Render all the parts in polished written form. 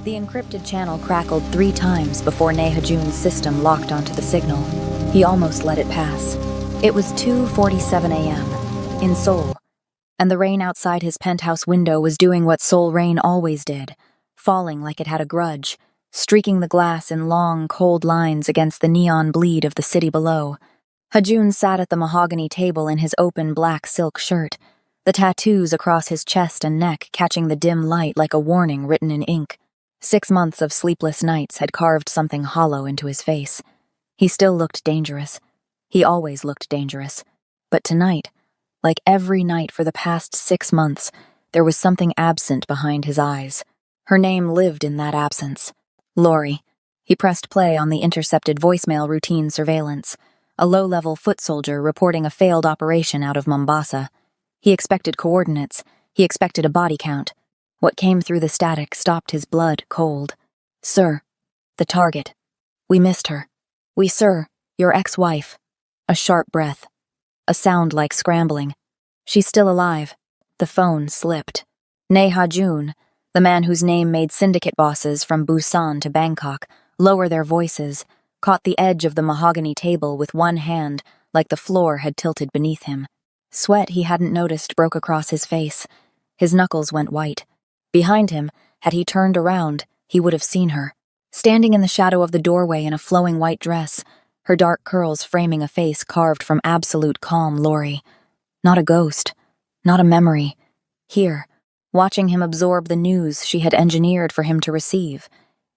The encrypted channel crackled 3 times before Nehajun's system locked onto the signal. He almost let it pass. It was 2:47 a.m. in Seoul, and the rain outside his penthouse window was doing what Seoul rain always did, falling like it had a grudge, streaking the glass in long, cold lines against the neon bleed of the city below. Hajun sat at the mahogany table in his open black silk shirt, the tattoos across his chest and neck catching the dim light like a warning written in ink. 6 months of sleepless nights had carved something hollow into his face. He still looked dangerous. He always looked dangerous. But tonight, like every night for the past 6 months, there was something absent behind his eyes. Her name lived in that absence. Lori. He pressed play on the intercepted voicemail routine surveillance, a low-level foot soldier reporting a failed operation out of Mombasa. He expected coordinates. He expected a body count. What came through the static stopped his blood cold. Sir, the target. We missed her. We, sir, your ex-wife. A sharp breath. A sound like scrambling. She's still alive. The phone slipped. Nehajun, the man whose name made syndicate bosses from Busan to Bangkok lower their voices, caught the edge of the mahogany table with one hand like the floor had tilted beneath him. Sweat he hadn't noticed broke across his face. His knuckles went white. Behind him, had he turned around, he would have seen her, standing in the shadow of the doorway in a flowing white dress, her dark curls framing a face carved from absolute calm Lori. Not a ghost, not a memory. Here, watching him absorb the news she had engineered for him to receive,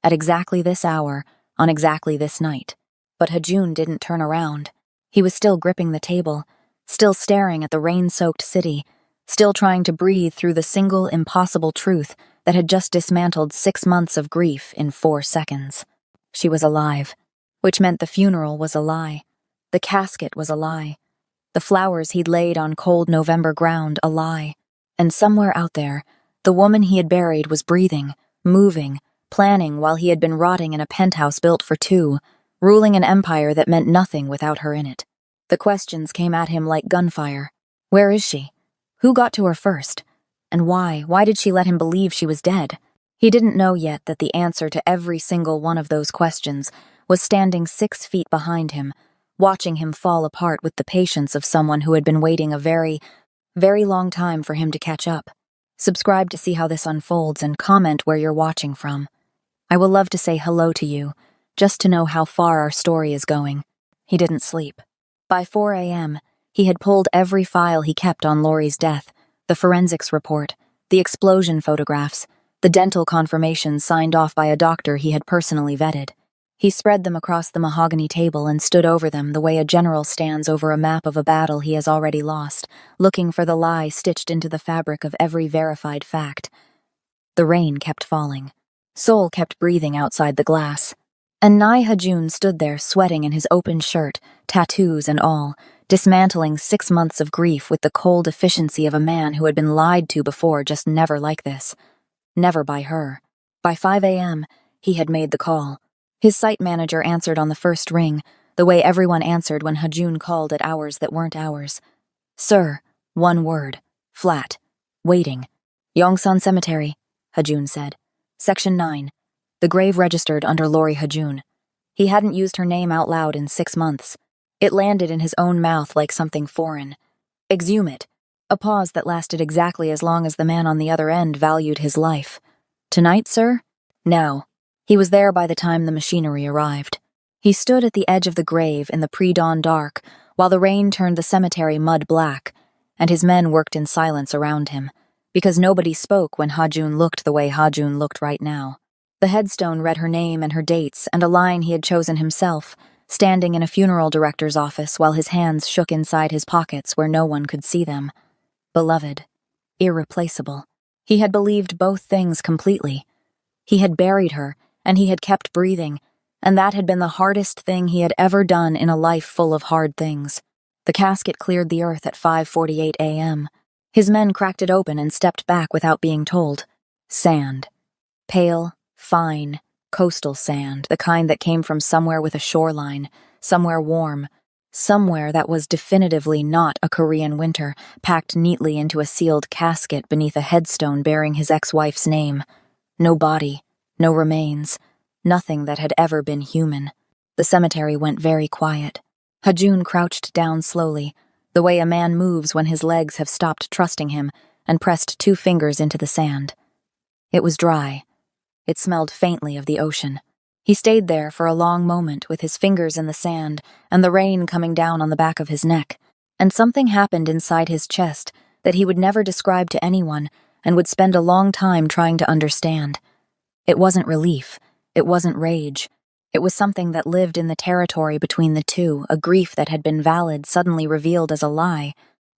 at exactly this hour, on exactly this night. But Hajun didn't turn around. He was still gripping the table, still staring at the rain-soaked city, still trying to breathe through the single impossible truth that had just dismantled 6 months of grief in 4 seconds. She was alive, which meant the funeral was a lie. The casket was a lie. The flowers he'd laid on cold November ground a lie. And somewhere out there, the woman he had buried was breathing, moving, planning while he had been rotting in a penthouse built for 2, ruling an empire that meant nothing without her in it. The questions came at him like gunfire. Where is she? Who got to her first? And why? Why did she let him believe she was dead? He didn't know yet that the answer to every single one of those questions was standing 6 feet behind him, watching him fall apart with the patience of someone who had been waiting a very, very long time for him to catch up. Subscribe to see how this unfolds and comment where you're watching from. I will love to say hello to you, just to know how far our story is going. He didn't sleep. By 4 a.m., he had pulled every file he kept on Lori's death, the forensics report, the explosion photographs, the dental confirmations signed off by a doctor he had personally vetted. He spread them across the mahogany table and stood over them the way a general stands over a map of a battle he has already lost, looking for the lie stitched into the fabric of every verified fact. The rain kept falling. Seoul kept breathing outside the glass. And Nehajun stood there sweating in his open shirt, tattoos and all, dismantling 6 months of grief with the cold efficiency of a man who had been lied to before, just never like this. Never by her. By 5 a.m., he had made the call. His site manager answered on the first ring, the way everyone answered when Hajun called at hours that weren't hours. Sir, 1 word. Flat. Waiting. Yongsan Cemetery, Hajun said. Section 9. The grave registered under Lori Hajun. He hadn't used her name out loud in 6 months. It landed in his own mouth like something foreign. Exhume it. A pause that lasted exactly as long as the man on the other end valued his life. Tonight, sir? Now. He was there by the time the machinery arrived. He stood at the edge of the grave in the pre-dawn dark, while the rain turned the cemetery mud black, and his men worked in silence around him, because nobody spoke when Hajun looked the way Hajun looked right now. The headstone read her name and her dates and a line he had chosen himself, standing in a funeral director's office while his hands shook inside his pockets where no one could see them. Beloved. Irreplaceable. He had believed both things completely. He had buried her, and he had kept breathing, and that had been the hardest thing he had ever done in a life full of hard things. The casket cleared the earth at 5:48 a.m. His men cracked it open and stepped back without being told. Sand. Pale, fine, coastal sand, the kind that came from somewhere with a shoreline, somewhere warm, somewhere that was definitively not a Korean winter, packed neatly into a sealed casket beneath a headstone bearing his ex-wife's name. No body, No remains. Nothing that had ever been human. The cemetery went very quiet. Hajun crouched down slowly, the way a man moves when his legs have stopped trusting him, and pressed 2 fingers into the sand. It was dry. It smelled faintly of the ocean. He stayed there for a long moment with his fingers in the sand and the rain coming down on the back of his neck, and something happened inside his chest that he would never describe to anyone and would spend a long time trying to understand. It wasn't relief. It wasn't rage. It was something that lived in the territory between the two, a grief that had been valid suddenly revealed as a lie,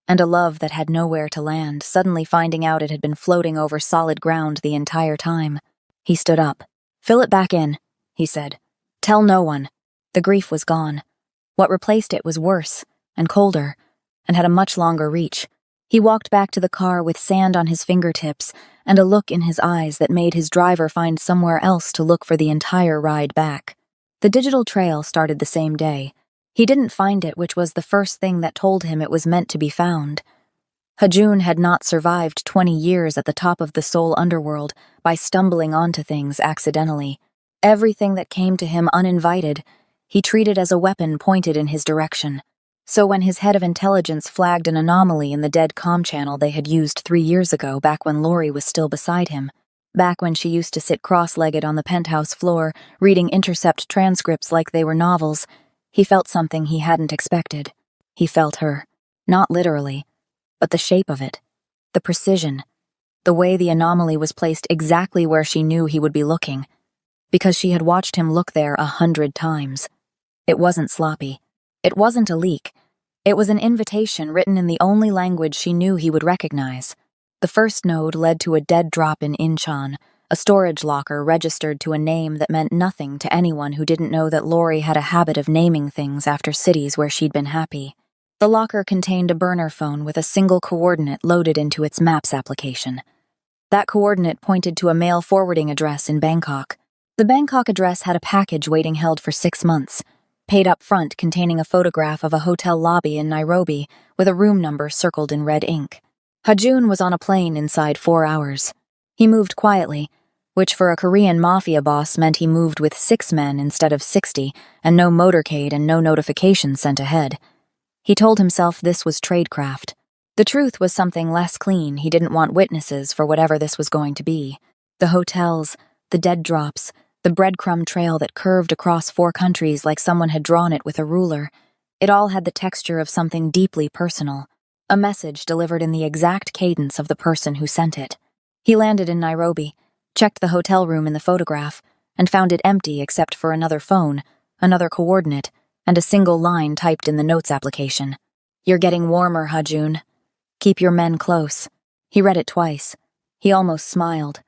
and a love that had nowhere to land, suddenly finding out it had been floating over solid ground the entire time. He stood up. "Fill it back in," he said. "Tell no one." The grief was gone. What replaced it was worse, and colder, and had a much longer reach. He walked back to the car with sand on his fingertips and a look in his eyes that made his driver find somewhere else to look for the entire ride back. The digital trail started the same day. He didn't find it, which was the first thing that told him it was meant to be found. Hajun had not survived 20 years at the top of the Seoul underworld by stumbling onto things accidentally. Everything that came to him uninvited, he treated as a weapon pointed in his direction. So when his head of intelligence flagged an anomaly in the dead comm channel they had used 3 years ago, back when Lori was still beside him, back when she used to sit cross-legged on the penthouse floor, reading intercept transcripts like they were novels, he felt something he hadn't expected. He felt her. Not literally, but the shape of it, the precision, the way the anomaly was placed exactly where she knew he would be looking, because she had watched him look there 100 times. It wasn't sloppy. It wasn't a leak. It was an invitation written in the only language she knew he would recognize. The first node led to a dead drop in Incheon, a storage locker registered to a name that meant nothing to anyone who didn't know that Lori had a habit of naming things after cities where she'd been happy. The locker contained a burner phone with a single coordinate loaded into its Maps application. That coordinate pointed to a mail forwarding address in Bangkok. The Bangkok address had a package waiting held for 6 months, paid up front, containing a photograph of a hotel lobby in Nairobi with a room number circled in red ink. Hajun was on a plane inside 4 hours. He moved quietly, which for a Korean Mafia boss meant he moved with 6 men instead of 60, and no motorcade and no notifications sent ahead. He told himself this was tradecraft. The truth was something less clean. He didn't want witnesses for whatever this was going to be. The hotels, the dead drops, the breadcrumb trail that curved across 4 countries like someone had drawn it with a ruler. It all had the texture of something deeply personal, a message delivered in the exact cadence of the person who sent it. He landed in Nairobi, checked the hotel room in the photograph, and found it empty except for another phone, another coordinate, and a single line typed in the notes application. "You're getting warmer, Hajun. Keep your men close." He read it twice. He almost smiled.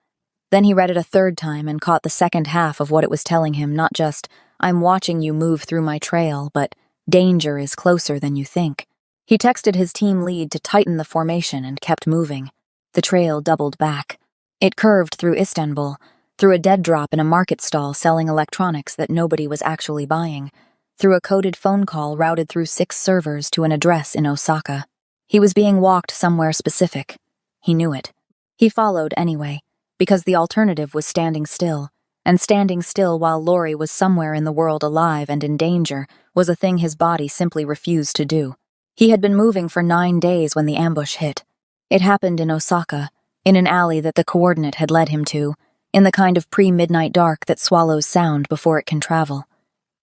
Then he read it a 3rd time and caught the second half of what it was telling him, not just, "I'm watching you move through my trail," but "Danger is closer than you think." He texted his team lead to tighten the formation and kept moving. The trail doubled back. It curved through Istanbul, through a dead drop in a market stall selling electronics that nobody was actually buying, through a coded phone call routed through 6 servers to an address in Osaka. He was being walked somewhere specific. He knew it. He followed anyway, because the alternative was standing still, and standing still while Lori was somewhere in the world alive and in danger was a thing his body simply refused to do. He had been moving for 9 days when the ambush hit. It happened in Osaka, in an alley that the coordinate had led him to, in the kind of pre-midnight dark that swallows sound before it can travel.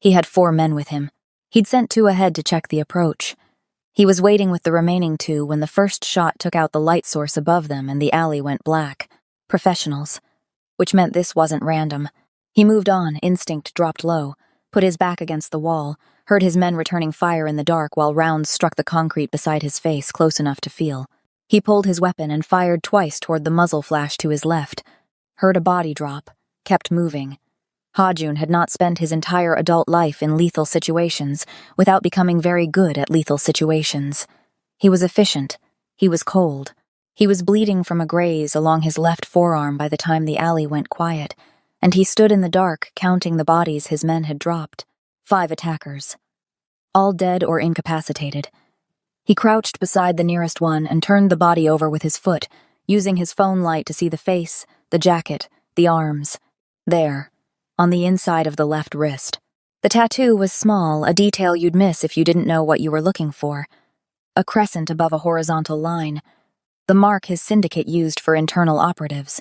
He had 4 men with him. He'd sent 2 ahead to check the approach. He was waiting with the remaining 2 when the first shot took out the light source above them and the alley went black. Professionals. Which meant this wasn't random. He moved on, instinct dropped low, put his back against the wall, heard his men returning fire in the dark while rounds struck the concrete beside his face close enough to feel. He pulled his weapon and fired twice toward the muzzle flash to his left, heard a body drop, kept moving. Hajun had not spent his entire adult life in lethal situations without becoming very good at lethal situations. He was efficient. He was cold. He was bleeding from a graze along his left forearm by the time the alley went quiet, and he stood in the dark counting the bodies his men had dropped. 5 attackers. All dead or incapacitated. He crouched beside the nearest one and turned the body over with his foot, using his phone light to see the face, the jacket, the arms. There, on the inside of the left wrist. The tattoo was small, a detail you'd miss if you didn't know what you were looking for. A crescent above a horizontal line, the mark his syndicate used for internal operatives.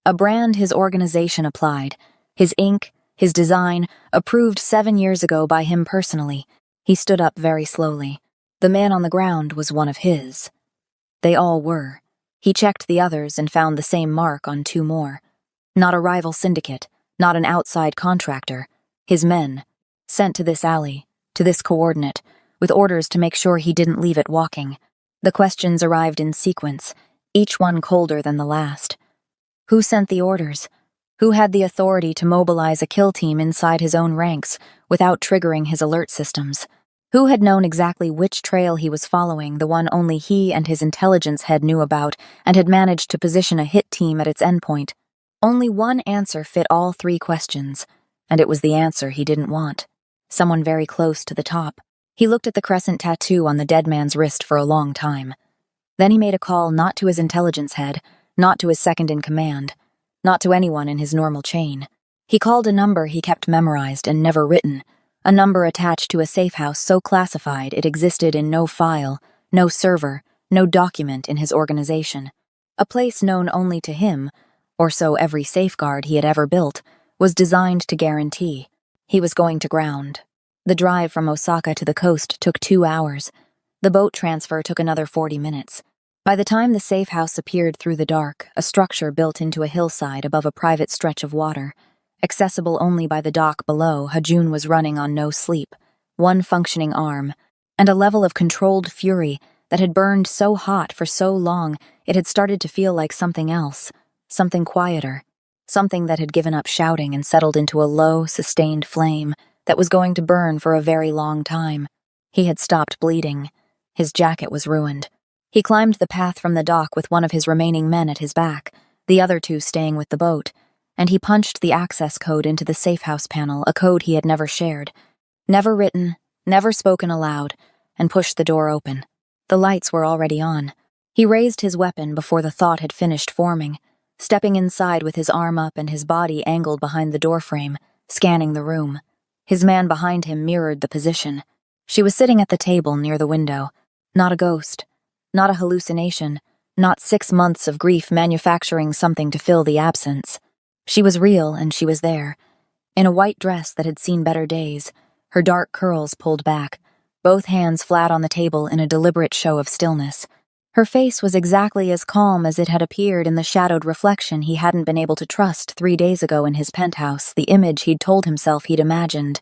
A brand his organization applied. His ink, his design, approved 7 years ago by him personally. He stood up very slowly. The man on the ground was one of his. They all were. He checked the others and found the same mark on 2 more. Not a rival syndicate, not an outside contractor. His men, sent to this alley, to this coordinate, with orders to make sure he didn't leave it walking. The questions arrived in sequence, each one colder than the last. Who sent the orders? Who had the authority to mobilize a kill team inside his own ranks without triggering his alert systems? Who had known exactly which trail he was following, the one only he and his intelligence head knew about, and had managed to position a hit team at its endpoint? Only one answer fit all 3 questions, and it was the answer he didn't want. Someone very close to the top. He looked at the crescent tattoo on the dead man's wrist for a long time. Then he made a call not to his intelligence head, not to his second-in-command, not to anyone in his normal chain. He called a number he kept memorized and never written, a number attached to a safe house so classified it existed in no file, no server, no document in his organization. A place known only to him, or so every safeguard he had ever built, was designed to guarantee. He was going to ground. The drive from Osaka to the coast took 2 hours. The boat transfer took another 40 minutes. By the time the safe house appeared through the dark, a structure built into a hillside above a private stretch of water, accessible only by the dock below, Hajun was running on no sleep, one functioning arm, and a level of controlled fury that had burned so hot for so long it had started to feel like something else, something quieter, something that had given up shouting and settled into a low, sustained flame that was going to burn for a very long time. He had stopped bleeding. His jacket was ruined. He climbed the path from the dock with one of his remaining men at his back, the other 2 staying with the boat, and he punched the access code into the safe house panel, a code he had never shared, never written, never spoken aloud, and pushed the door open. The lights were already on. He raised his weapon before the thought had finished forming, stepping inside with his arm up and his body angled behind the doorframe, scanning the room. His man behind him mirrored the position. She was sitting at the table near the window. Not a ghost. Not a hallucination. Not 6 months of grief manufacturing something to fill the absence. She was real, and she was there. In a white dress that had seen better days, her dark curls pulled back, both hands flat on the table in a deliberate show of stillness. Her face was exactly as calm as it had appeared in the shadowed reflection he hadn't been able to trust 3 days ago in his penthouse, the image he'd told himself he'd imagined.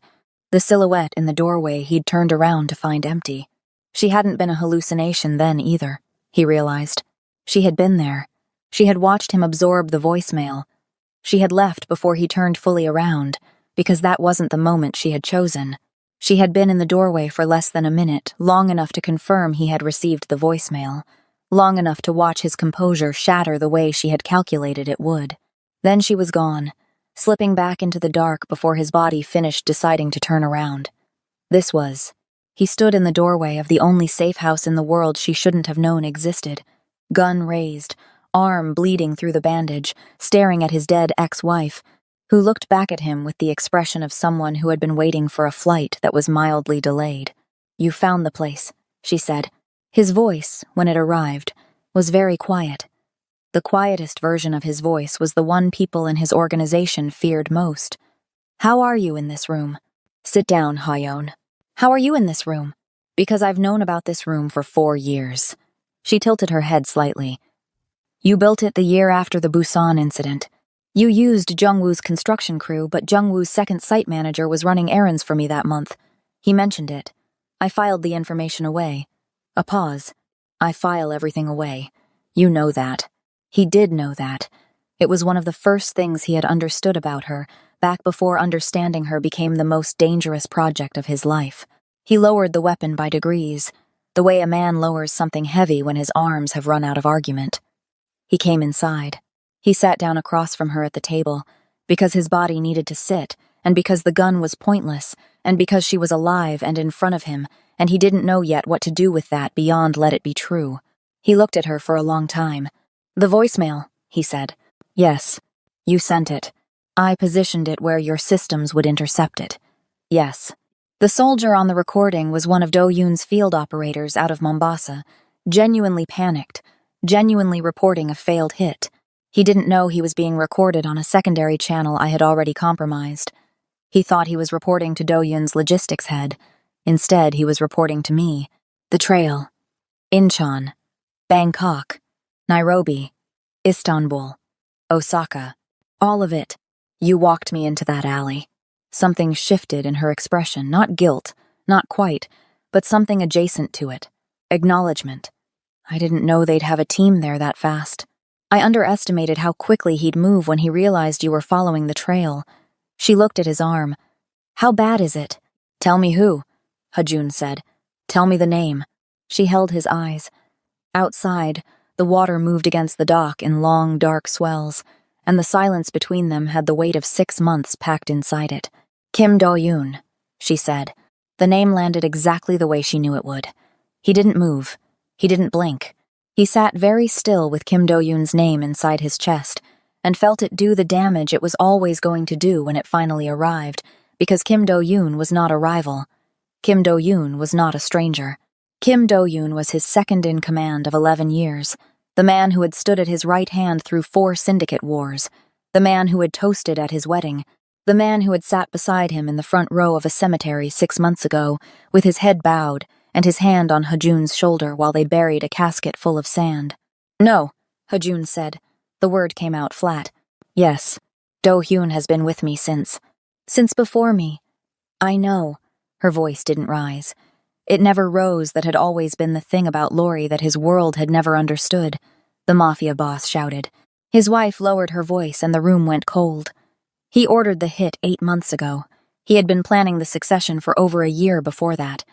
The silhouette in the doorway he'd turned around to find empty. She hadn't been a hallucination then either, he realized. She had been there. She had watched him absorb the voicemail. She had left before he turned fully around, because that wasn't the moment she had chosen. She had been in the doorway for less than a minute, long enough to confirm he had received the voicemail, long enough to watch his composure shatter the way she had calculated it would. Then she was gone, slipping back into the dark before his body finished deciding to turn around. This was. He stood in the doorway of the only safe house in the world she shouldn't have known existed, gun raised, arm bleeding through the bandage, staring at his dead ex-wife, who looked back at him with the expression of someone who had been waiting for a flight that was mildly delayed. "You found the place," she said. His voice, when it arrived, was very quiet. The quietest version of his voice was the one people in his organization feared most. "How are you in this room?" "Sit down, Hyeon. How are you in this room?" "Because I've known about this room for 4 years." She tilted her head slightly. "You built it the year after the Busan incident. You used Jungwoo's construction crew, but Jungwoo's second site manager was running errands for me that month. He mentioned it. I filed the information away." A pause. "I file everything away. You know that." He did know that. It was one of the first things he had understood about her, back before understanding her became the most dangerous project of his life. He lowered the weapon by degrees, the way a man lowers something heavy when his arms have run out of argument. He came inside. He sat down across from her at the table, because his body needed to sit, and because the gun was pointless, and because she was alive and in front of him, and he didn't know yet what to do with that beyond let it be true. He looked at her for a long time. "The voicemail," he said. "Yes. You sent it." I positioned it where your systems would intercept it. Yes. The soldier on the recording was one of Do Yoon's field operators out of Mombasa, genuinely panicked, genuinely reporting a failed hit. He didn't know he was being recorded on a secondary channel I had already compromised. He thought he was reporting to Do Yoon's logistics head. Instead, he was reporting to me. The trail. Incheon. Bangkok. Nairobi. Istanbul. Osaka. All of it. You walked me into that alley. Something shifted in her expression, not guilt, not quite, but something adjacent to it. Acknowledgement. I didn't know they'd have a team there that fast. I underestimated how quickly he'd move when he realized you were following the trail. She looked at his arm. How bad is it? Tell me who, Hajun said. Tell me the name. She held his eyes. Outside, the water moved against the dock in long, dark swells, and the silence between them had the weight of 6 months packed inside it. Kim Do-yoon, she said. The name landed exactly the way she knew it would. He didn't move. He didn't blink. He sat very still with Kim Do-yoon's name inside his chest, and felt it do the damage it was always going to do when it finally arrived, because Kim Do-yoon was not a rival. Kim Do-yoon was not a stranger. Kim Do-yoon was his second-in-command of 11 years, the man who had stood at his right hand through 4 syndicate wars, the man who had toasted at his wedding, the man who had sat beside him in the front row of a cemetery 6 months ago, with his head bowed and his hand on Hajun's shoulder while they buried a casket full of sand. No, Hajun said. The word came out flat. Yes, Do-hyun has been with me since before me. I know. Her voice didn't rise. It never rose. That had always been the thing about Lori that his world had never understood. The Mafia boss shouted. His wife lowered her voice and the room went cold. He ordered the hit 8 months ago. He had been planning the succession for over a year before that.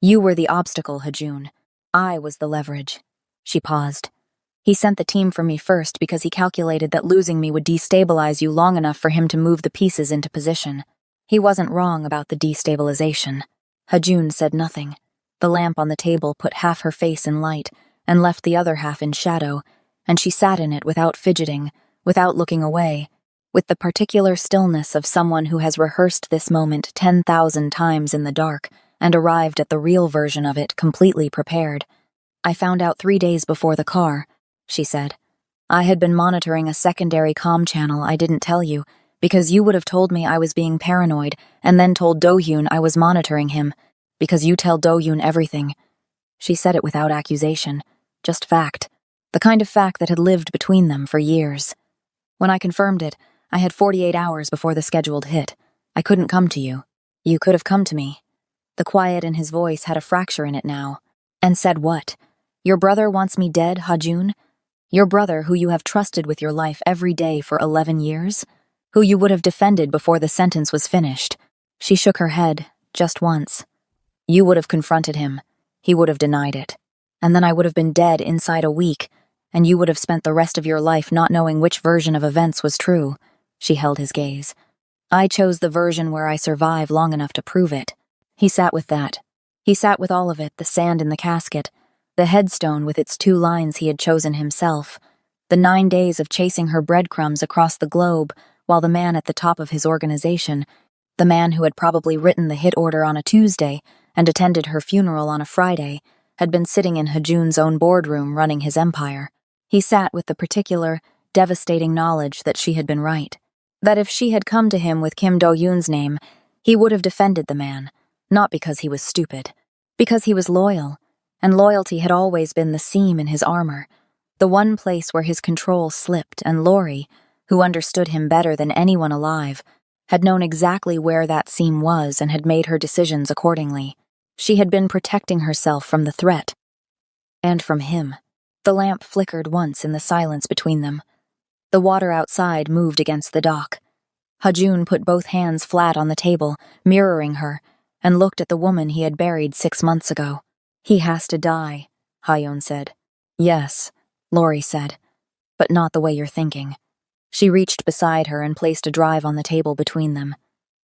You were the obstacle, Hajun. I was the leverage. She paused. He sent the team for me first because he calculated that losing me would destabilize you long enough for him to move the pieces into position. He wasn't wrong about the destabilization. Hajun said nothing. The lamp on the table put half her face in light and left the other half in shadow, and she sat in it without fidgeting, without looking away, with the particular stillness of someone who has rehearsed this moment 10,000 times in the dark and arrived at the real version of it completely prepared. I found out 3 days before the car, she said. I had been monitoring a secondary comm channel I didn't tell you, because you would have told me I was being paranoid and then told Do-hyun I was monitoring him, because you tell Do-hyun everything. She said it without accusation, just fact, the kind of fact that had lived between them for years. When I confirmed it, I had 48 hours before the scheduled hit. I couldn't come to you. You could have come to me. The quiet in his voice had a fracture in it now. And said what? Your brother wants me dead, Hajun? Your brother who you have trusted with your life every day for 11 years? Who you would have defended before the sentence was finished? She shook her head, just once. You would have confronted him. He would have denied it. And then I would have been dead inside a week, and you would have spent the rest of your life not knowing which version of events was true. She held his gaze. I chose the version where I survive long enough to prove it. He sat with that. He sat with all of it, the sand in the casket, the headstone with its 2 lines he had chosen himself, the 9 days of chasing her breadcrumbs across the globe while the man at the top of his organization, the man who had probably written the hit order on a Tuesday and attended her funeral on a Friday, had been sitting in Hajun's own boardroom running his empire. He sat with the particular, devastating knowledge that she had been right. That if she had come to him with Kim Do-yoon's name, he would have defended the man, not because he was stupid, because he was loyal, and loyalty had always been the seam in his armor, the one place where his control slipped, and Lori, who understood him better than anyone alive, had known exactly where that seam was and had made her decisions accordingly. She had been protecting herself from the threat. And from him. The lamp flickered once in the silence between them. The water outside moved against the dock. Hajun put both hands flat on the table, mirroring her, and looked at the woman he had buried 6 months ago. He has to die, Hayon said. Yes, Lori said, but not the way you're thinking. She reached beside her and placed a drive on the table between them.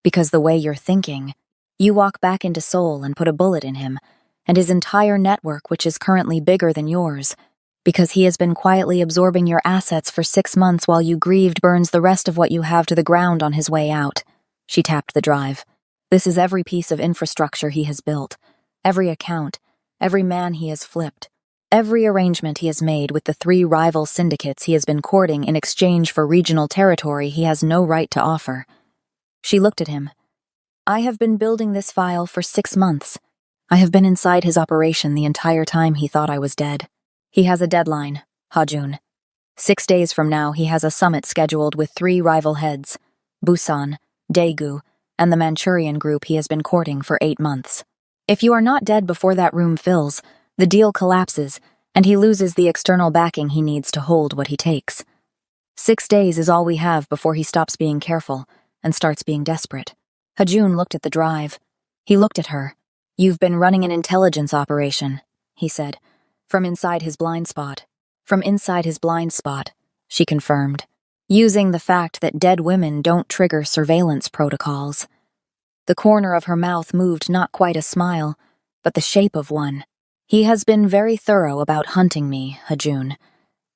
Because the way you're thinking, you walk back into Seoul and put a bullet in him, and his entire network, which is currently bigger than yours. Because he has been quietly absorbing your assets for 6 months while you grieved burns the rest of what you have to the ground on his way out. She tapped the drive. This is every piece of infrastructure he has built, every account, every man he has flipped, every arrangement he has made with the 3 rival syndicates he has been courting in exchange for regional territory he has no right to offer. She looked at him. I have been building this file for 6 months. I have been inside his operation the entire time he thought I was dead. He has a deadline, Ha-jun. 6 days from now, he has a summit scheduled with 3 rival heads, Busan, Daegu, and the Manchurian group he has been courting for 8 months. If you are not dead before that room fills, the deal collapses, and he loses the external backing he needs to hold what he takes. 6 days is all we have before he stops being careful and starts being desperate. Ha-jun looked at the drive. He looked at her. You've been running an intelligence operation, he said. From inside his blind spot. From inside his blind spot, she confirmed, using the fact that dead women don't trigger surveillance protocols. The corner of her mouth moved not quite a smile, but the shape of one. He has been very thorough about hunting me, Ha-jun.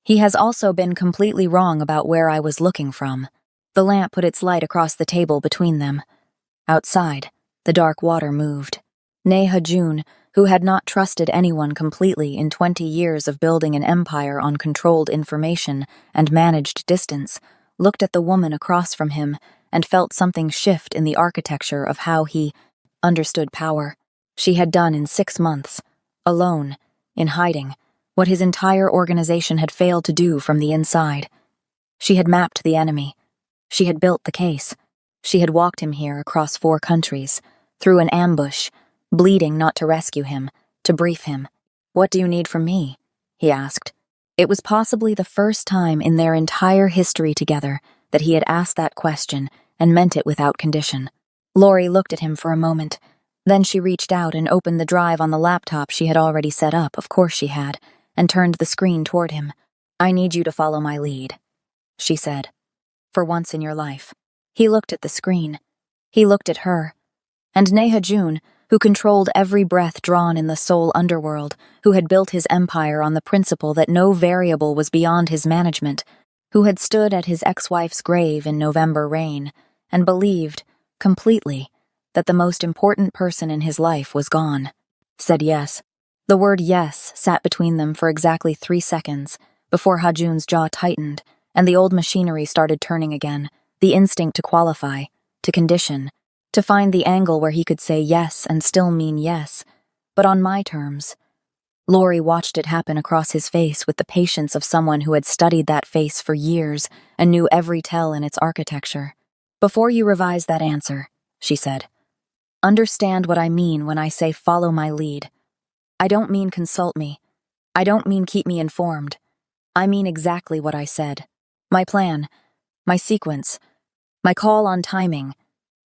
He has also been completely wrong about where I was looking from. The lamp put its light across the table between them. Outside, the dark water moved. Ne Ha-jun, who had not trusted anyone completely in 20 years of building an empire on controlled information and managed distance, looked at the woman across from him and felt something shift in the architecture of how he understood power. She had done in 6 months, alone, in hiding, what his entire organization had failed to do from the inside. She had mapped the enemy. She had built the case. She had walked him here across 4 countries, through an ambush, bleeding not to rescue him, to brief him. What do you need from me? He asked. It was possibly the first time in their entire history together that he had asked that question and meant it without condition. Lori looked at him for a moment. Then she reached out and opened the drive on the laptop she had already set up, of course she had, and turned the screen toward him. I need you to follow my lead, she said. For once in your life. He looked at the screen. He looked at her. And Ne Ha-jun, who controlled every breath drawn in the Seoul underworld, who had built his empire on the principle that no variable was beyond his management, who had stood at his ex-wife's grave in November rain, and believed, completely, that the most important person in his life was gone, said yes. The word yes sat between them for exactly 3 seconds, before Ha-jun's jaw tightened, and the old machinery started turning again, the instinct to qualify, to condition, to find the angle where he could say yes and still mean yes, but on my terms. Lori watched it happen across his face with the patience of someone who had studied that face for years and knew every tell in its architecture. Before you revise that answer, she said, understand what I mean when I say follow my lead. I don't mean consult me. I don't mean keep me informed. I mean exactly what I said. My plan, my sequence, my call on timing.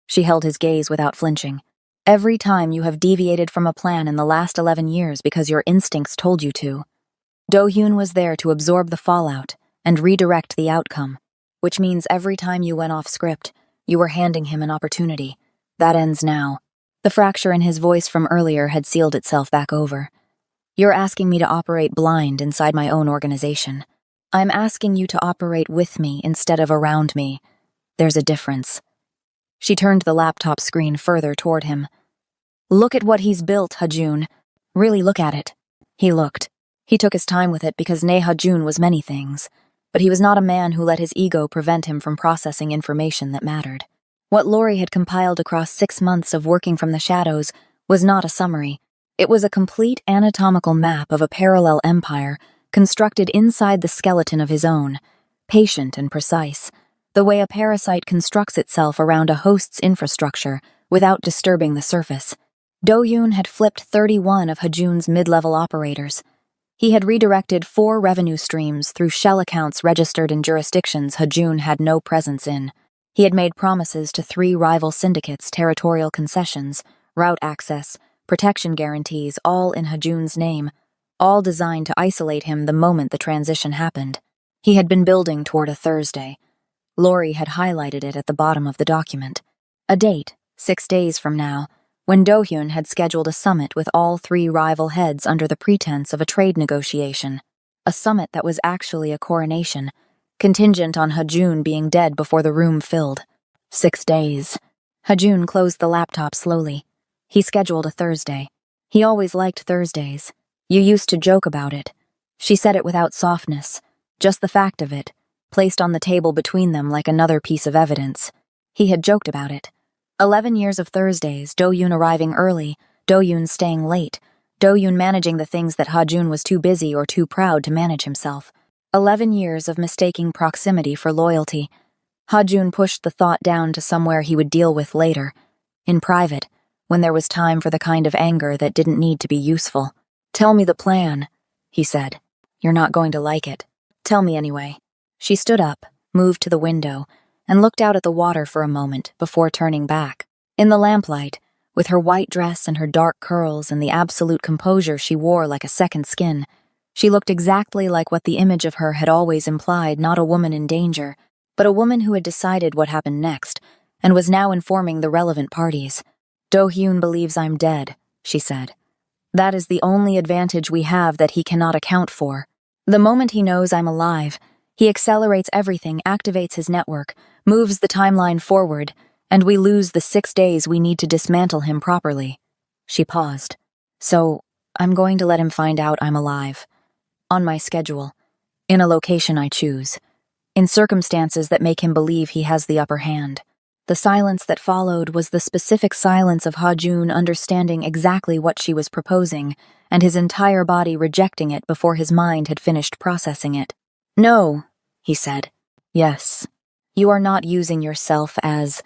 She held his gaze without flinching. Every time you have deviated from a plan in the last 11 years because your instincts told you to. Do-hyun was there to absorb the fallout and redirect the outcome, which means every time you went off script, you were handing him an opportunity. That ends now. The fracture in his voice from earlier had sealed itself back over. You're asking me to operate blind inside my own organization. I'm asking you to operate with me instead of around me. There's a difference. She turned the laptop screen further toward him. Look at what he's built, Ha-jun. Really look at it. He looked. He took his time with it because Ne Ha-jun was many things, but he was not a man who let his ego prevent him from processing information that mattered. What Lori had compiled across 6 months of working from the shadows was not a summary. It was a complete anatomical map of a parallel empire constructed inside the skeleton of his own, patient and precise, the way a parasite constructs itself around a host's infrastructure without disturbing the surface. Do-hyun had flipped 31 of Ha-jun's mid-level operators. He had redirected 4 revenue streams through shell accounts registered in jurisdictions Ha-jun had no presence in. He had made promises to 3 rival syndicates, territorial concessions, route access, protection guarantees, all in Ha-jun's name, all designed to isolate him the moment the transition happened. He had been building toward a Thursday. Lori had highlighted it at the bottom of the document. A date, 6 days from now, when Do-hyun had scheduled a summit with all 3 rival heads under the pretense of a trade negotiation. a summit that was actually a coronation, contingent on Hajun being dead before the room filled. 6 days. Hajun closed the laptop slowly. He scheduled a Thursday. He always liked Thursdays. You used to joke about it. She said it without softness, just the fact of it, placed on the table between them like another piece of evidence. He had joked about it. 11 years of Thursdays, Do-yoon arriving early, Do-yoon staying late, Do-yoon managing the things that Hajun was too busy or too proud to manage himself. 11 years of mistaking proximity for loyalty. Hajun pushed the thought down to somewhere he would deal with later, in private, when there was time for the kind of anger that didn't need to be useful. "Tell me the plan," he said. "You're not going to like it. Tell me anyway." She stood up, moved to the window, and looked out at the water for a moment before turning back. In the lamplight, with her white dress and her dark curls and the absolute composure she wore like a second skin, she looked exactly like what the image of her had always implied, not a woman in danger, but a woman who had decided what happened next, and was now informing the relevant parties. "Do-hyun believes I'm dead," she said. "That is the only advantage we have that he cannot account for. The moment he knows I'm alive, he accelerates everything, activates his network, moves the timeline forward, and we lose the 6 days we need to dismantle him properly." She paused. "So, I'm going to let him find out I'm alive. On my schedule. In a location I choose. In circumstances that make him believe he has the upper hand." The silence that followed was the specific silence of Hajun understanding exactly what she was proposing, and his entire body rejecting it before his mind had finished processing it. "No," he said. "Yes. You are not using yourself as...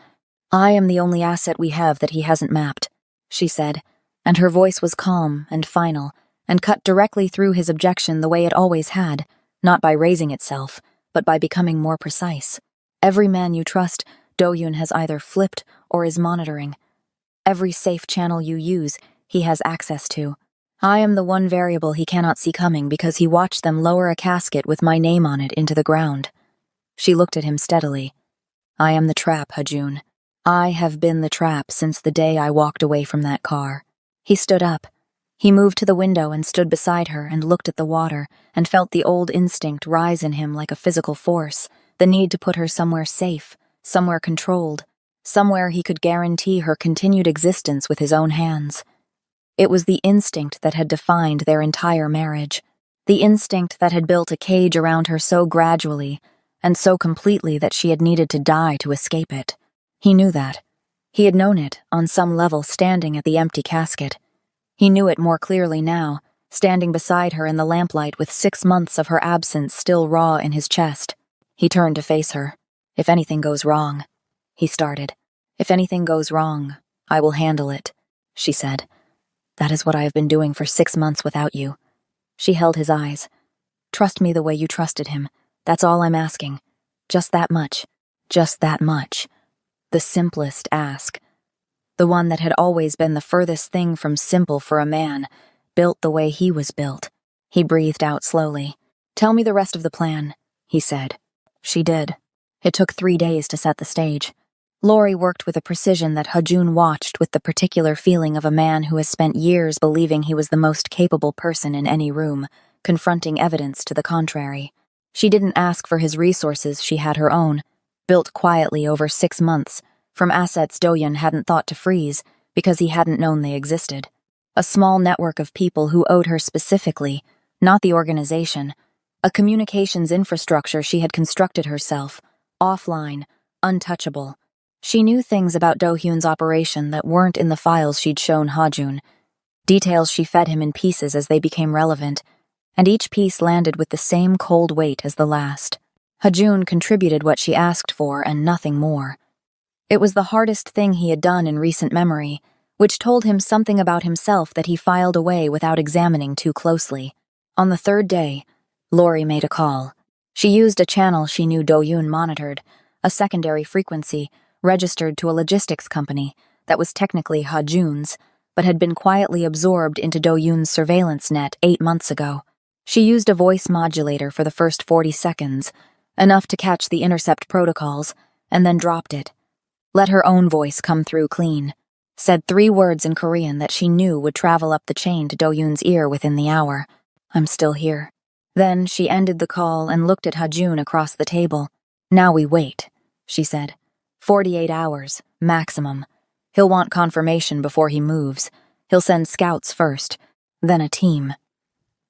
I am the only asset we have that he hasn't mapped," she said, and her voice was calm and final, and cut directly through his objection the way it always had, not by raising itself, but by becoming more precise. "Every man you trust, Do-yoon has either flipped or is monitoring. Every safe channel you use, he has access to. I am the one variable he cannot see coming because he watched them lower a casket with my name on it into the ground." She looked at him steadily. "I am the trap, Hajun. I have been the trap since the day I walked away from that car." He stood up. He moved to the window and stood beside her and looked at the water and felt the old instinct rise in him like a physical force, the need to put her somewhere safe, somewhere controlled, somewhere he could guarantee her continued existence with his own hands. It was the instinct that had defined their entire marriage, the instinct that had built a cage around her so gradually and so completely that she had needed to die to escape it. He knew that. He had known it, on some level, standing at the empty casket. He knew it more clearly now, standing beside her in the lamplight with 6 months of her absence still raw in his chest. He turned to face her. "If anything goes wrong," he started. "If anything goes wrong, I will handle it," she said. "That is what I have been doing for 6 months without you." She held his eyes. "Trust me the way you trusted him. That's all I'm asking. Just that much. Just that much." The simplest ask. The one that had always been the furthest thing from simple for a man, built the way he was built. He breathed out slowly. "Tell me the rest of the plan," he said. She did. It took 3 days to set the stage. Lori worked with a precision that Hajun watched with the particular feeling of a man who has spent years believing he was the most capable person in any room, confronting evidence to the contrary. She didn't ask for his resources, she had her own, built quietly over 6 months, from assets Do-yoon hadn't thought to freeze because he hadn't known they existed. A small network of people who owed her specifically, not the organization, a communications infrastructure she had constructed herself, offline, untouchable. She knew things about Do-hyun's operation that weren't in the files she'd shown Hajun, details she fed him in pieces as they became relevant, and each piece landed with the same cold weight as the last. Hajun contributed what she asked for and nothing more. It was the hardest thing he had done in recent memory, which told him something about himself that he filed away without examining too closely. On the 3rd day, Lori made a call. She used a channel she knew Do-yoon monitored, a secondary frequency, registered to a logistics company that was technically Hajun's, but had been quietly absorbed into Do-yoon's surveillance net 8 months ago. She used a voice modulator for the first 40 seconds, enough to catch the intercept protocols, and then dropped it. Let her own voice come through clean. Said 3 words in Korean that she knew would travel up the chain to Do-yoon's ear within the hour. "I'm still here." Then she ended the call and looked at Hajun across the table. "Now we wait," she said. 48 hours, maximum. He'll want confirmation before he moves. He'll send scouts first, then a team.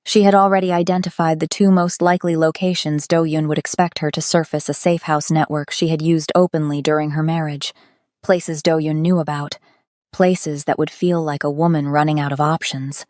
She had already identified the two most likely locations Do-yoon would expect her to surface a safe house network she had used openly during her marriage. Places Do-yoon knew about. Places that would feel like a woman running out of options.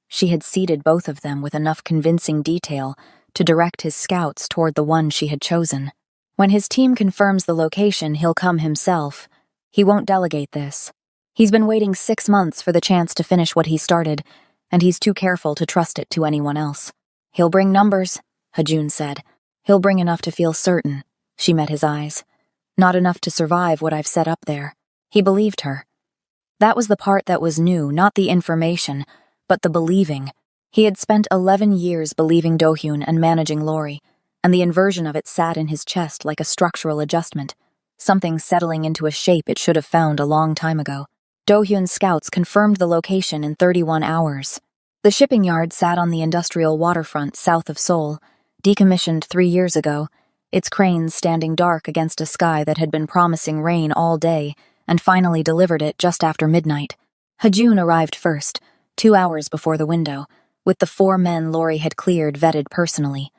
She had seeded both of them with enough convincing detail to direct his scouts toward the one she had chosen. When his team confirms the location, he'll come himself. He won't delegate this. He's been waiting 6 months for the chance to finish what he started, and he's too careful to trust it to anyone else. "He'll bring numbers," Hajun said. "He'll bring enough to feel certain." She met his eyes. "Not enough to survive what I've set up there." He believed her. That was the part that was new, not the information, but the believing. He had spent 11 years believing Do-hyun and managing Lori, and the inversion of it sat in his chest like a structural adjustment, something settling into a shape it should have found a long time ago. Do-hyun's scouts confirmed the location in 31 hours. The shipping yard sat on the industrial waterfront south of Seoul, decommissioned 3 years ago, its cranes standing dark against a sky that had been promising rain all day, and finally delivered it just after midnight. Hajun arrived first, 2 hours before the window, with the 4 men Lori had cleared vetted personally.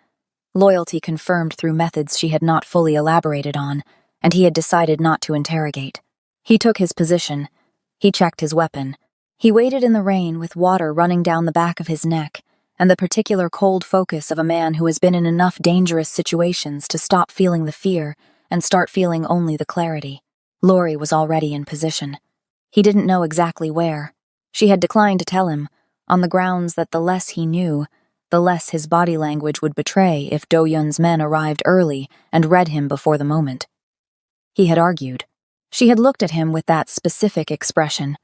Loyalty confirmed through methods she had not fully elaborated on, and he had decided not to interrogate. He took his position. He checked his weapon. He waited in the rain with water running down the back of his neck, and the particular cold focus of a man who has been in enough dangerous situations to stop feeling the fear and start feeling only the clarity. Lori was already in position. He didn't know exactly where. She had declined to tell him, on the grounds that the less he knew, the less his body language would betray if Do-hyun's men arrived early and read him before the moment. He had argued. She had looked at him with that specific expression,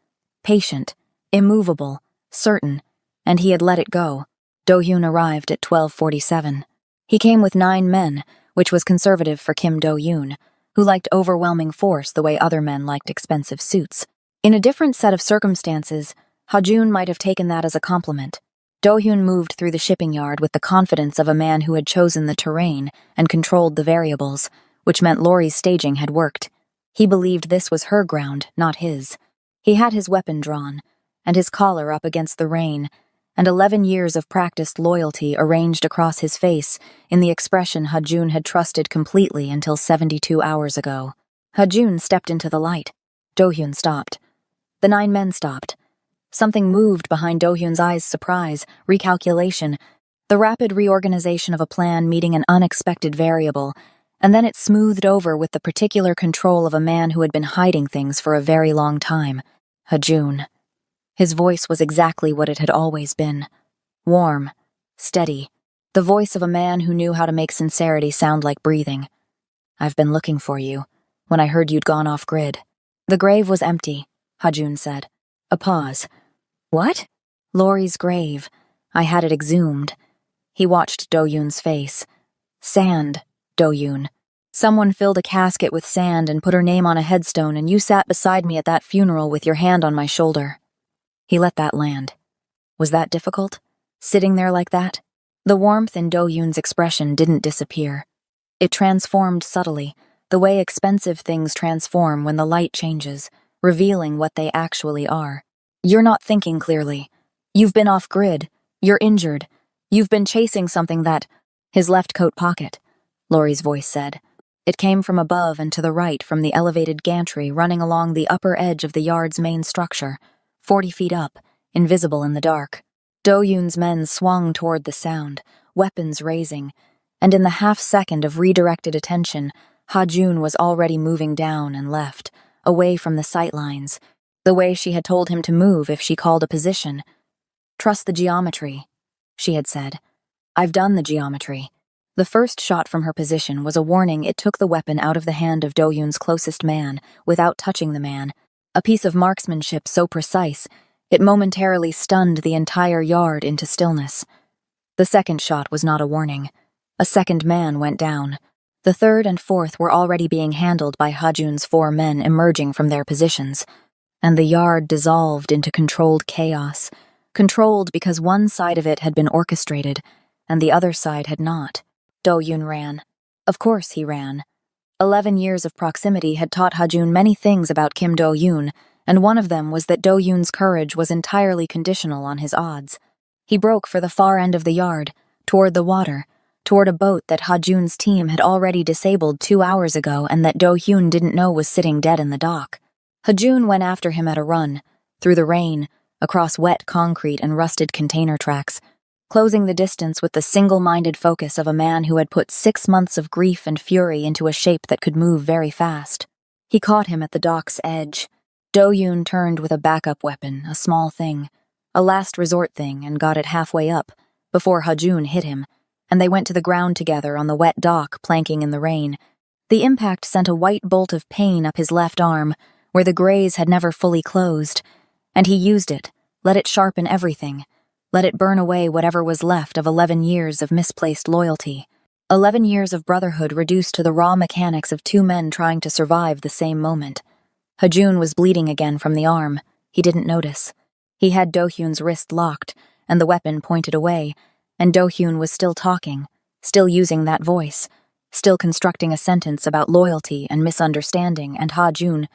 patient, immovable, certain, and he had let it go. Do-hyun arrived at 12:47. He came with 9 men, which was conservative for Kim Do-hyun, who liked overwhelming force the way other men liked expensive suits. In a different set of circumstances, Hajun might have taken that as a compliment. Do-hyun moved through the shipping yard with the confidence of a man who had chosen the terrain and controlled the variables, which meant Lori's staging had worked. He believed this was her ground, not his. He had his weapon drawn, and his collar up against the rain, and 11 years of practiced loyalty arranged across his face in the expression Hajun had trusted completely until 72 hours ago. Hajun stepped into the light. Do-hyun stopped. The 9 men stopped. Something moved behind Do-hyun's eyes: surprise, recalculation, the rapid reorganization of a plan meeting an unexpected variable, and then it smoothed over with the particular control of a man who had been hiding things for a very long time. Hajun. His voice was exactly what it had always been. Warm, steady, the voice of a man who knew how to make sincerity sound like breathing. "I've been looking for you, when I heard you'd gone off-grid." "The grave was empty," Hajun said. A pause. "What?" "Lori's grave. I had it exhumed." He watched Do-hyun's face. "Sand, Do-hyun. Someone filled a casket with sand and put her name on a headstone, and you sat beside me at that funeral with your hand on my shoulder." He let that land. Was that difficult? Sitting there like that? The warmth in Do-hyun's expression didn't disappear. It transformed subtly, the way expensive things transform when the light changes, revealing what they actually are. "You're not thinking clearly. You've been off-grid. You're injured. You've been chasing something that—" "His left coat pocket," Lori's voice said. It came from above and to the right from the elevated gantry running along the upper edge of the yard's main structure, 40 feet up, invisible in the dark. Do-hyun's men swung toward the sound, weapons raising, and in the half-second of redirected attention, Hajun was already moving down and left, away from the sight lines, the way she had told him to move if she called a position. "Trust the geometry," she had said. "I've done the geometry." The first shot from her position was a warning. It took the weapon out of the hand of Do-hyun's closest man, without touching the man, a piece of marksmanship so precise, it momentarily stunned the entire yard into stillness. The second shot was not a warning. A second man went down. The third and fourth were already being handled by Hajun's 4 men emerging from their positions, and the yard dissolved into controlled chaos, controlled because one side of it had been orchestrated, and the other side had not. Do-yoon ran. Of course he ran. 11 years of proximity had taught Ha-jun many things about Kim Do-yoon, and one of them was that Do-yoon's courage was entirely conditional on his odds. He broke for the far end of the yard, toward the water, toward a boat that Ha-jun's team had already disabled 2 hours ago and that Do-hyun didn't know was sitting dead in the dock. Ha-jun went after him at a run, through the rain, across wet concrete and rusted container tracks, closing the distance with the single-minded focus of a man who had put 6 months of grief and fury into a shape that could move very fast. He caught him at the dock's edge. Do-yoon turned with a backup weapon, a small thing, a last resort thing, and got it halfway up, before Ha-jun hit him, and they went to the ground together on the wet dock, planking in the rain. The impact sent a white bolt of pain up his left arm, where the graze had never fully closed, and he used it, let it sharpen everything, let it burn away whatever was left of 11 years of misplaced loyalty. 11 years of brotherhood reduced to the raw mechanics of 2 men trying to survive the same moment. Ha-jun was bleeding again from the arm. He didn't notice. He had Do-hyun's wrist locked, and the weapon pointed away, and Do-hyun was still talking, still using that voice, still constructing a sentence about loyalty and misunderstanding, and Ha-jun,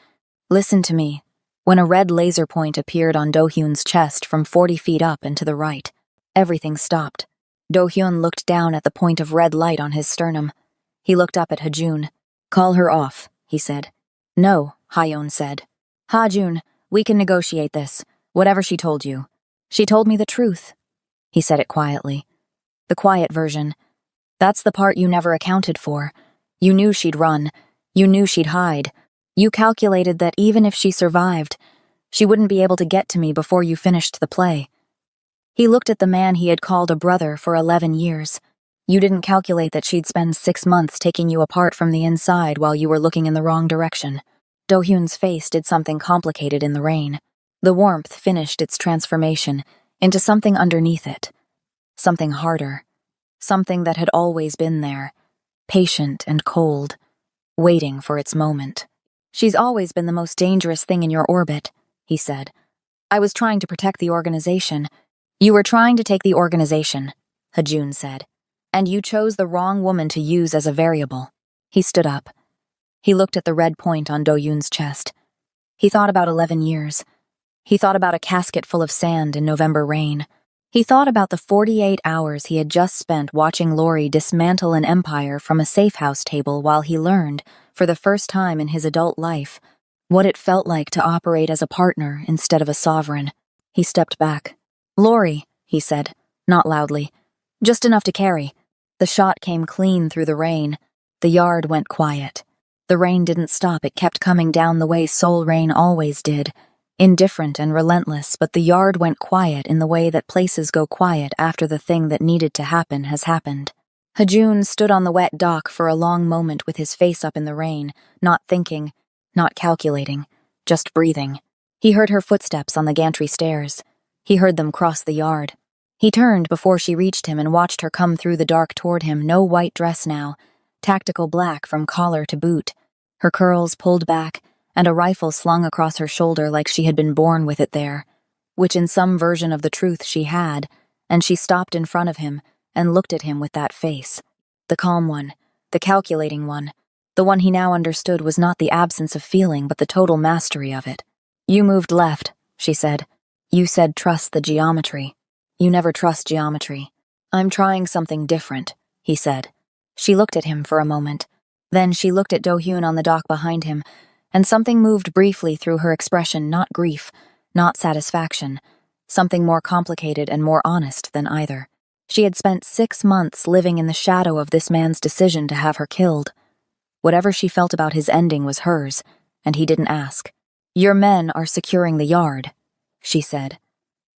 listen to me, when a red laser point appeared on Do-hyun's chest from 40 feet up and to the right. Everything stopped. Do-hyun looked down at the point of red light on his sternum. He looked up at Ha-jun. Call her off, he said. No, Ha-yeon said. Ha-jun, we can negotiate this, whatever she told you. She told me the truth. He said it quietly. The quiet version. That's the part you never accounted for. You knew she'd run. You knew she'd hide. You calculated that even if she survived, she wouldn't be able to get to me before you finished the play. He looked at the man he had called a brother for 11 years. You didn't calculate that she'd spend 6 months taking you apart from the inside while you were looking in the wrong direction. Do-hyun's face did something complicated in the rain. The warmth finished its transformation into something underneath it. Something harder. Something that had always been there, patient and cold, waiting for its moment. She's always been the most dangerous thing in your orbit, he said. I was trying to protect the organization. You were trying to take the organization, Ha-jun said, and you chose the wrong woman to use as a variable. He stood up. He looked at the red point on Do-hyun's chest. He thought about 11 years. He thought about a casket full of sand in November rain. He thought about the 48 hours he had just spent watching Lori dismantle an empire from a safe house table while he learned, for the first time in his adult life, what it felt like to operate as a partner instead of a sovereign. He stepped back. Lori, he said, not loudly. Just enough to carry. The shot came clean through the rain. The yard went quiet. The rain didn't stop, it kept coming down the way Seoul rain always did. Indifferent and relentless, but the yard went quiet in the way that places go quiet after the thing that needed to happen has happened. Ha-jun stood on the wet dock for a long moment with his face up in the rain, not thinking, not calculating, just breathing. He heard her footsteps on the gantry stairs. He heard them cross the yard. He turned before she reached him and watched her come through the dark toward him, no white dress now, tactical black from collar to boot, her curls pulled back, and a rifle slung across her shoulder like she had been born with it there, which in some version of the truth she had, and she stopped in front of him and looked at him with that face. The calm one, the calculating one, the one he now understood was not the absence of feeling but the total mastery of it. You moved left, she said. You said trust the geometry. You never trust geometry. I'm trying something different, he said. She looked at him for a moment. Then she looked at Do-hyun on the dock behind him, and something moved briefly through her expression, not grief, not satisfaction, something more complicated and more honest than either. She had spent 6 months living in the shadow of this man's decision to have her killed. Whatever she felt about his ending was hers, and he didn't ask. Your men are securing the yard, she said.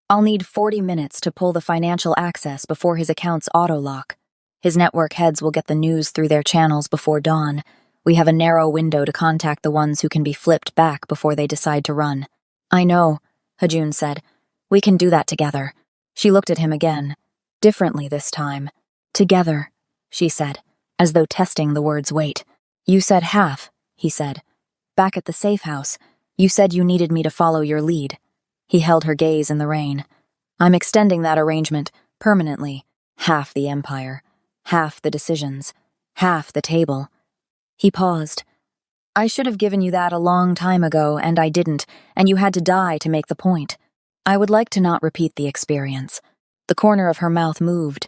I'll need 40 minutes to pull the financial access before his accounts auto-lock. His network heads will get the news through their channels before dawn. We have a narrow window to contact the ones who can be flipped back before they decide to run. I know, Ha-jun said. We can do that together. She looked at him again, differently this time. Together, she said, as though testing the word's weight. You said half, he said. Back at the safe house, you said you needed me to follow your lead. He held her gaze in the rain. I'm extending that arrangement, permanently. Half the empire, half the decisions, half the table. He paused. I should have given you that a long time ago, and I didn't, and you had to die to make the point. I would like to not repeat the experience. The corner of her mouth moved.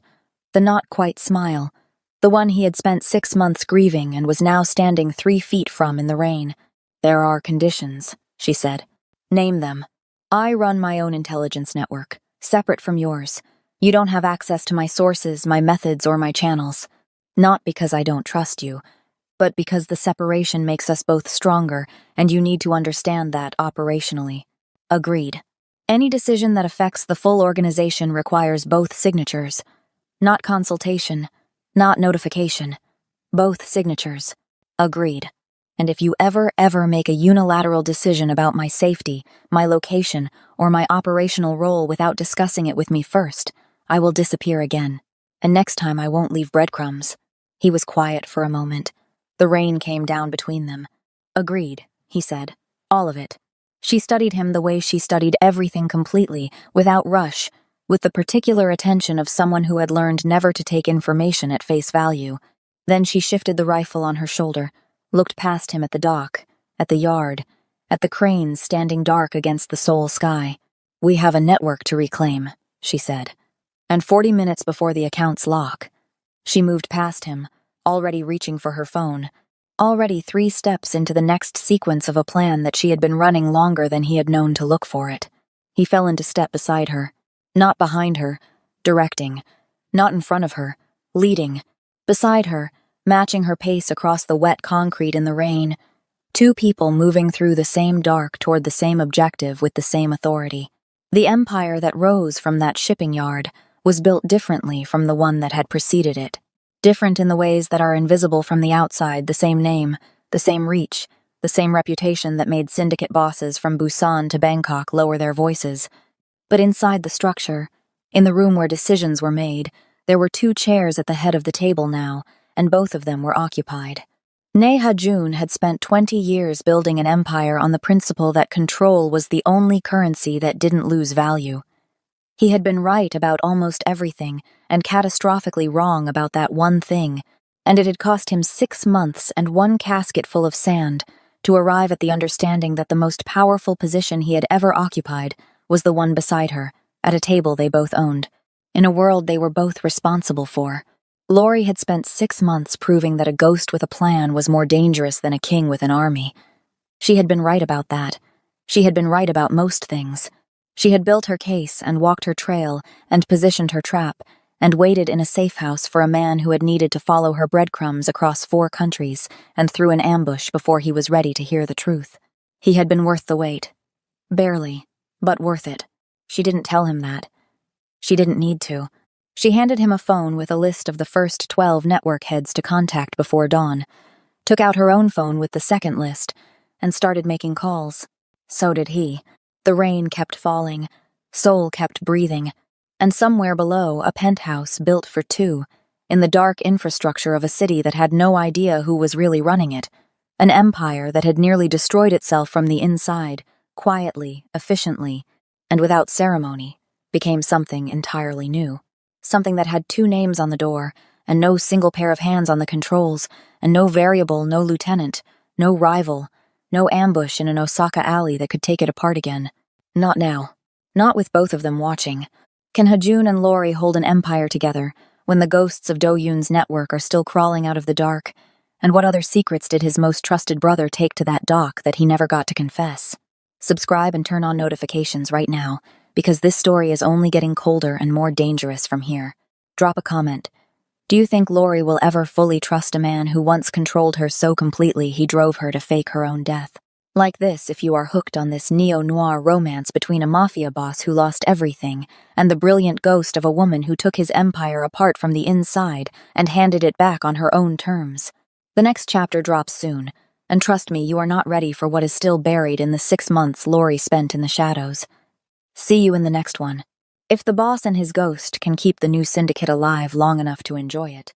The not quite smile. The one he had spent 6 months grieving and was now standing 3 feet from in the rain. There are conditions, she said. Name them. I run my own intelligence network, separate from yours. You don't have access to my sources, my methods, or my channels. Not because I don't trust you, but because the separation makes us both stronger, and you need to understand that operationally. Agreed. Any decision that affects the full organization requires both signatures. Not consultation, not notification. Both signatures. Agreed. And if you ever make a unilateral decision about my safety, my location, or my operational role without discussing it with me first, I will disappear again. And next time I won't leave breadcrumbs. He was quiet for a moment. The rain came down between them. Agreed, he said. All of it. She studied him the way she studied everything completely, without rush, with the particular attention of someone who had learned never to take information at face value. Then she shifted the rifle on her shoulder, looked past him at the dock, at the yard, at the cranes standing dark against the Seoul sky. We have a network to reclaim, she said. And 40 minutes before the account's lock. She moved past him, already reaching for her phone, already 3 steps into the next sequence of a plan that she had been running longer than he had known to look for it. He fell into step beside her, not behind her, directing, not in front of her, leading, beside her, matching her pace across the wet concrete in the rain. 2 people moving through the same dark toward the same objective with the same authority. The empire that rose from that shipping yard was built differently from the one that had preceded it. Different in the ways that are invisible from the outside, the same name, the same reach, the same reputation that made syndicate bosses from Busan to Bangkok lower their voices. But inside the structure, in the room where decisions were made, there were 2 chairs at the head of the table now, and both of them were occupied. Ne Ha-jun had spent 20 years building an empire on the principle that control was the only currency that didn't lose value. He had been right about almost everything, and catastrophically wrong about that one thing, and it had cost him 6 months and 1 casket full of sand to arrive at the understanding that the most powerful position he had ever occupied was the one beside her, at a table they both owned, in a world they were both responsible for. Lori had spent 6 months proving that a ghost with a plan was more dangerous than a king with an army. She had been right about that. She had been right about most things. She had built her case and walked her trail and positioned her trap and waited in a safe house for a man who had needed to follow her breadcrumbs across 4 countries and through an ambush before he was ready to hear the truth. He had been worth the wait. Barely, but worth it. She didn't tell him that. She didn't need to. She handed him a phone with a list of the first 12 network heads to contact before dawn, took out her own phone with the second list, and started making calls. So did he. The rain kept falling, Seoul kept breathing, and somewhere below, a penthouse built for 2, in the dark infrastructure of a city that had no idea who was really running it, an empire that had nearly destroyed itself from the inside, quietly, efficiently, and without ceremony, became something entirely new. Something that had 2 names on the door, and no single pair of hands on the controls, and no variable, no lieutenant, no rival, no ambush in an Osaka alley that could take it apart again. Not now. Not with both of them watching. Can Ha-jun and Lori hold an empire together when the ghosts of Do-yoon's network are still crawling out of the dark? And what other secrets did his most trusted brother take to that dock that he never got to confess? Subscribe and turn on notifications right now, because this story is only getting colder and more dangerous from here. Drop a comment. Do you think Lori will ever fully trust a man who once controlled her so completely he drove her to fake her own death? Like this if you are hooked on this neo-noir romance between a mafia boss who lost everything and the brilliant ghost of a woman who took his empire apart from the inside and handed it back on her own terms. The next chapter drops soon, and trust me, you are not ready for what is still buried in the 6 months Lori spent in the shadows. See you in the next one. If the boss and his ghost can keep the new syndicate alive long enough to enjoy it.